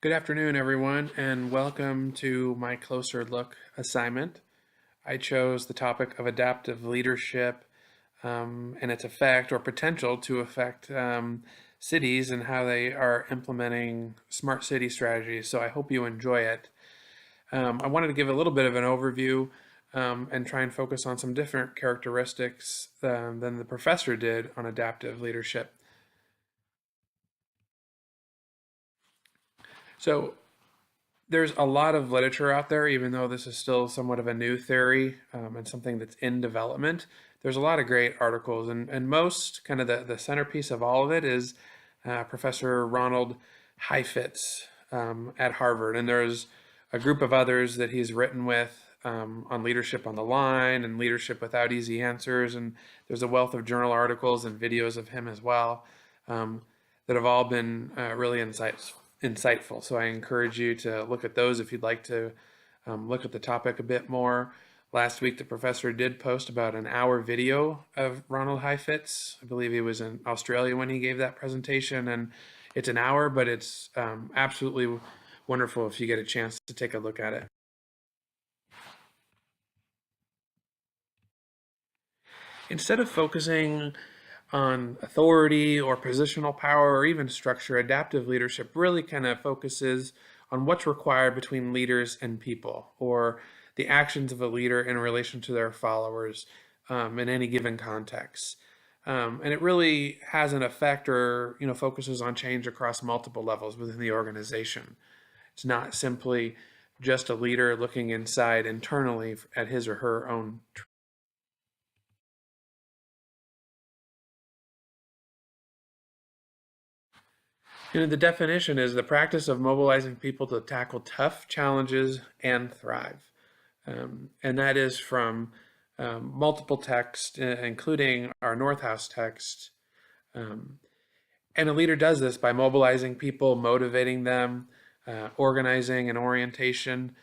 Good afternoon, everyone, and welcome to my closer look assignment. I chose the topic of adaptive leadership and its effect or potential to affect cities and how they are implementing smart city strategies. So I hope you enjoy it. I wanted to give a little bit of an overview and try and focus on some different characteristics than the professor did on adaptive leadership. So there's a lot of literature out there, even though this is still somewhat of a new theory and something that's in development. There's a lot of great articles, and most kind of the centerpiece of all of it is Professor Ronald Heifetz at Harvard. And there's a group of others that he's written with on leadership on the line and leadership without easy answers. And there's a wealth of journal articles and videos of him as well that have all been really insightful. So I encourage you to look at those if you'd like to look at the topic a bit more. Last week, the professor did post about an hour video of Ronald Heifetz. I believe he was in Australia when he gave that presentation, and it's an hour, but it's absolutely wonderful if you get a chance to take a look at it. Instead of focusing on authority or positional power or even structure, adaptive leadership really kind of focuses on what's required between leaders and people, or the actions of a leader in relation to their followers in any given context. And it really has an effect or focuses on change across multiple levels within the organization. It's not simply just a leader looking inside internally at his or her own. The definition is the practice of mobilizing people to tackle tough challenges and thrive. And that is from multiple texts, including our Northhouse text. And a leader does this by mobilizing people, motivating them, organizing and orientation.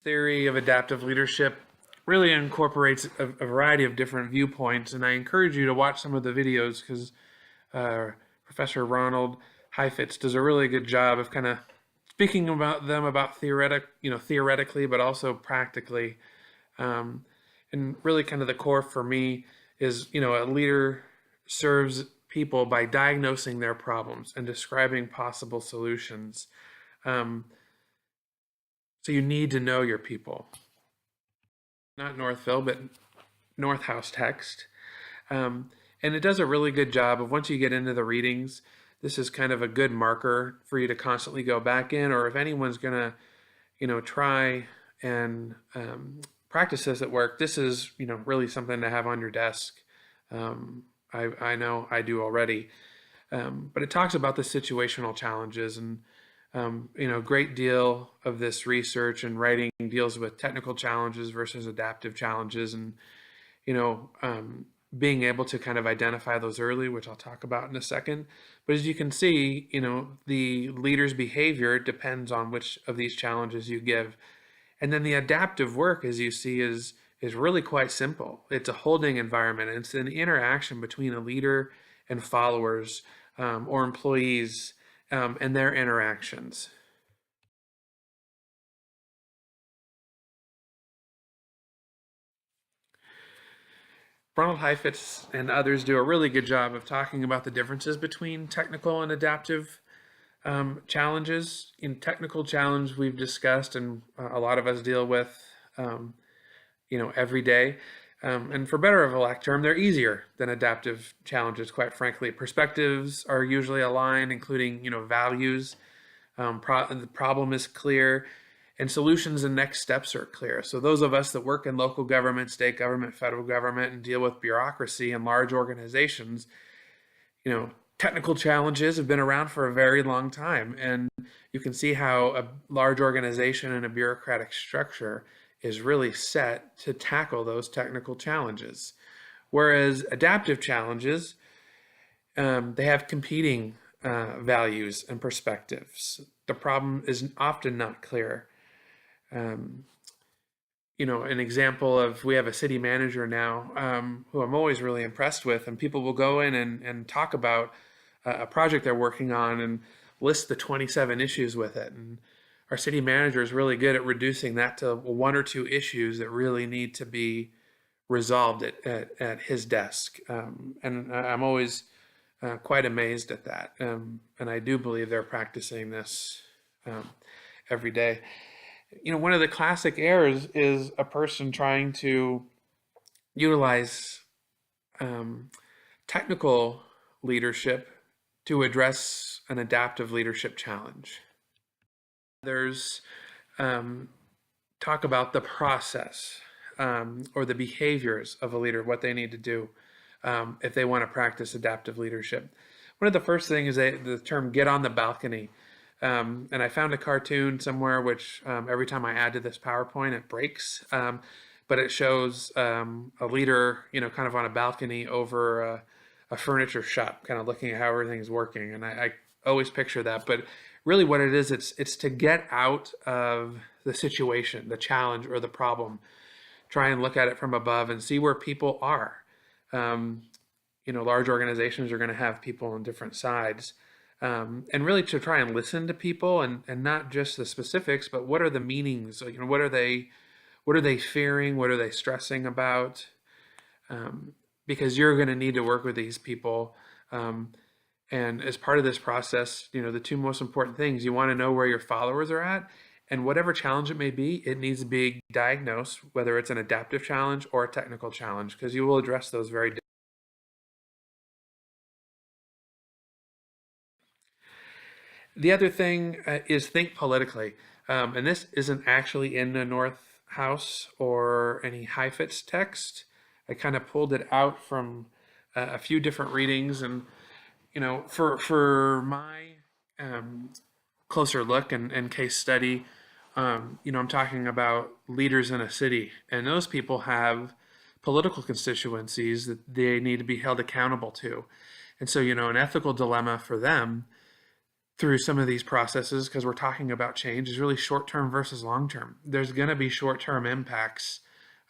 Theory of adaptive leadership really incorporates a variety of different viewpoints, and I encourage you to watch some of the videos because Professor Ronald Heifetz does a really good job of kind of speaking about them about theoretically, but also practically. And really kind of the core for me is, a leader serves people by diagnosing their problems and describing possible solutions. So you need to know your people. Not Northville, but Northhouse text. And it does a really good job of, once you get into the readings, this is kind of a good marker for you to constantly go back in, or if anyone's going to, try and practice this at work, this is, really something to have on your desk. I know I do already. But it talks about the situational challenges, and a great deal of this research and writing deals with technical challenges versus adaptive challenges, and being able to kind of identify those early, which I'll talk about in a second. But as you can see, the leader's behavior depends on which of these challenges you give. And then the adaptive work, as you see, is really quite simple. It's a holding environment. It's an interaction between a leader and followers or employees and their interactions. Ronald Heifetz and others do a really good job of talking about the differences between technical and adaptive challenges. In technical challenge, we've discussed, and a lot of us deal with, every day. And for better of a lack term, they're easier than adaptive challenges, quite frankly. Perspectives are usually aligned, including, values. The problem is clear, and solutions and next steps are clear. So those of us that work in local government, state government, federal government, and deal with bureaucracy and large organizations, technical challenges have been around for a very long time. And you can see how a large organization and a bureaucratic structure is really set to tackle those technical challenges. Whereas adaptive challenges, they have competing values and perspectives. The problem is often not clear. An example of, we have a city manager now who I'm always really impressed with, and people will go in and talk about a project they're working on, and list the 27 issues with it. And our city manager is really good at reducing that to one or two issues that really need to be resolved at his desk. And I'm always quite amazed at that. And I do believe they're practicing this um, every day. One of the classic errors is a person trying to utilize technical leadership to address an adaptive leadership challenge. There's talk about the process or the behaviors of a leader, what they need to do if they want to practice adaptive leadership. One of the first things is the term "get on the balcony." And I found a cartoon somewhere which every time I add to this PowerPoint, it breaks. But it shows a leader, kind of on a balcony over a furniture shop, kind of looking at how everything's working. And I always picture that. But really what it is, it's to get out of the situation, the challenge or the problem. Try and look at it from above and see where people are. Large organizations are going to have people on different sides. And really to try and listen to people and not just the specifics, but what are the meanings? What are they fearing? What are they stressing about? Because you're going to need to work with these people. And as part of this process, the two most important things, you want to know where your followers are at, and whatever challenge it may be, it needs to be diagnosed, whether it's an adaptive challenge or a technical challenge, because you will address those very differently. The other thing is think politically. And this isn't actually in the North House or any HIFITS text. I kind of pulled it out from a few different readings. And, for my closer look and case study, I'm talking about leaders in a city. And those people have political constituencies that they need to be held accountable to. And so, an ethical dilemma for them through some of these processes, because we're talking about change, is really short-term versus long-term. There's going to be short-term impacts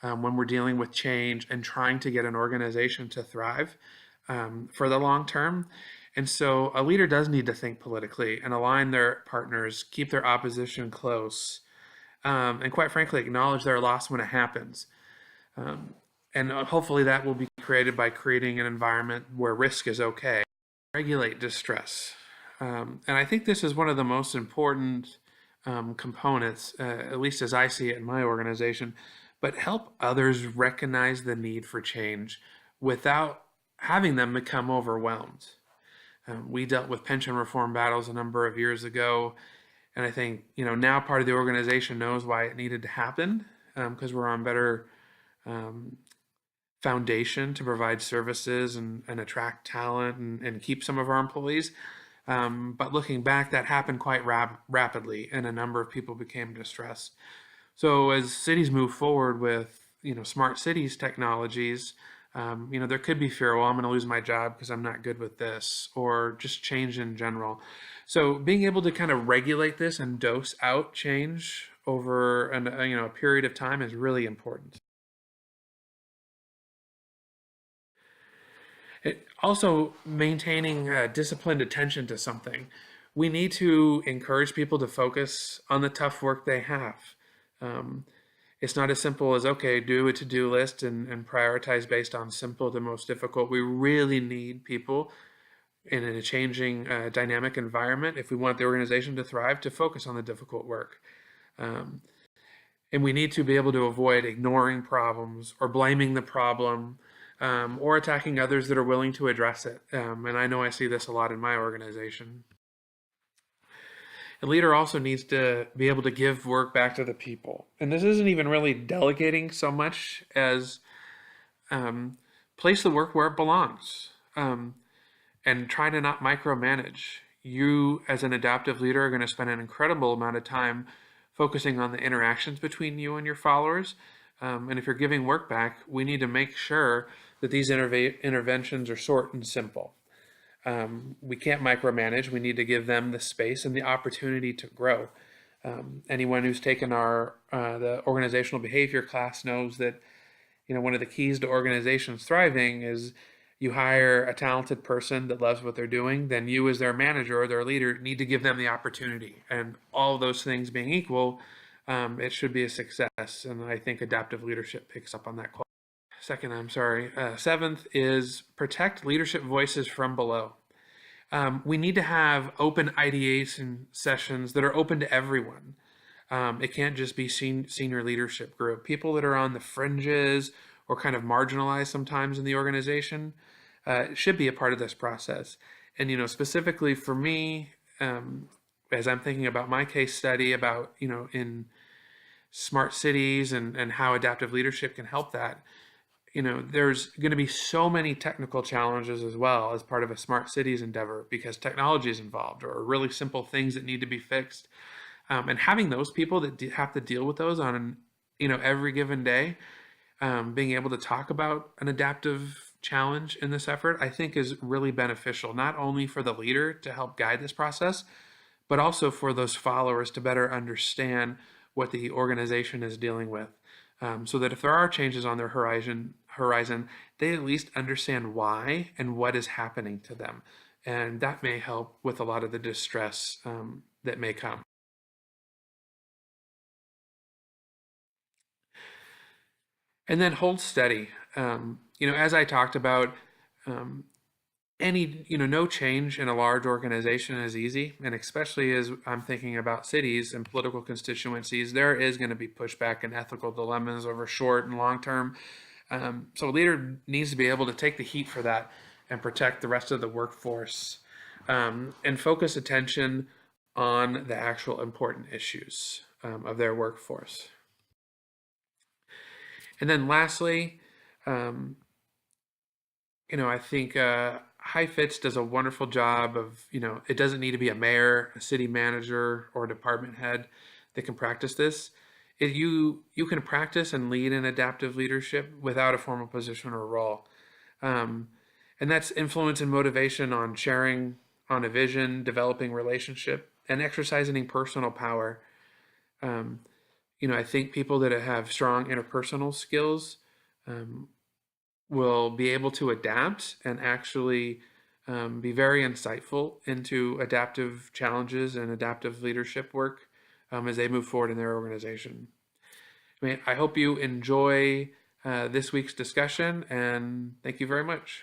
when we're dealing with change and trying to get an organization to thrive for the long term. And so a leader does need to think politically and align their partners, keep their opposition close, and quite frankly, acknowledge their loss when it happens. And hopefully that will be created by creating an environment where risk is okay. Regulate distress. And I think this is one of the most important components, at least as I see it in my organization, but help others recognize the need for change without having them become overwhelmed. We dealt with pension reform battles a number of years ago, and I think now part of the organization knows why it needed to happen, because we're on better foundation to provide services and attract talent and keep some of our employees. But looking back, that happened quite rapidly, and a number of people became distressed. So as cities move forward with smart cities technologies, there could be fear. Well, I'm going to lose my job because I'm not good with this, or just change in general. So being able to kind of regulate this and dose out change over a period of time is really important. Also, maintaining disciplined attention to something. We need to encourage people to focus on the tough work they have. It's not as simple as, okay, do a to-do list and prioritize based on simple to most difficult. We really need people in a changing dynamic environment, if we want the organization to thrive, to focus on the difficult work. And we need to be able to avoid ignoring problems or blaming the problem, or attacking others that are willing to address it. And I know I see this a lot in my organization. A leader also needs to be able to give work back to the people. And this isn't even really delegating so much as place the work where it belongs, and try to not micromanage. You, as an adaptive leader, are going to spend an incredible amount of time focusing on the interactions between you and your followers. And if you're giving work back, we need to make sure that these interventions are short and simple. We can't micromanage. We need to give them the space and the opportunity to grow. Anyone who's taken the organizational behavior class knows that one of the keys to organizations thriving is you hire a talented person that loves what they're doing, then you as their manager or their leader need to give them the opportunity. And all of those things being equal, it should be a success. And I think adaptive leadership picks up on that quality. Seventh is protect leadership voices from below. We need to have open ideation sessions that are open to everyone. It can't just be senior leadership group. People that are on the fringes or kind of marginalized sometimes in the organization should be a part of this process. And, specifically for me, as I'm thinking about my case study about, in smart cities and how adaptive leadership can help that, there's going to be so many technical challenges as well as part of a smart cities endeavor because technology is involved or really simple things that need to be fixed. And having those people that have to deal with those on every given day, being able to talk about an adaptive challenge in this effort, I think is really beneficial, not only for the leader to help guide this process, but also for those followers to better understand what the organization is dealing with. So that if there are changes on their horizon, they at least understand why and what is happening to them. And that may help with a lot of the distress that may come. And then hold steady. As I talked about, um, no change in a large organization is easy. And especially as I'm thinking about cities and political constituencies, there is going to be pushback and ethical dilemmas over short and long term. So a leader needs to be able to take the heat for that and protect the rest of the workforce and focus attention on the actual important issues of their workforce. And then lastly, um, I think Fitz does a wonderful job of, it doesn't need to be a mayor, a city manager, or a department head that can practice this. You can practice and lead in adaptive leadership without a formal position or role. Um, and that's influence and motivation on sharing on a vision, developing relationship, and exercising personal power. Um, I think people that have strong interpersonal skills um, will be able to adapt and actually be very insightful into adaptive challenges and adaptive leadership work as they move forward in their organization. I hope you enjoy this week's discussion, and thank you very much.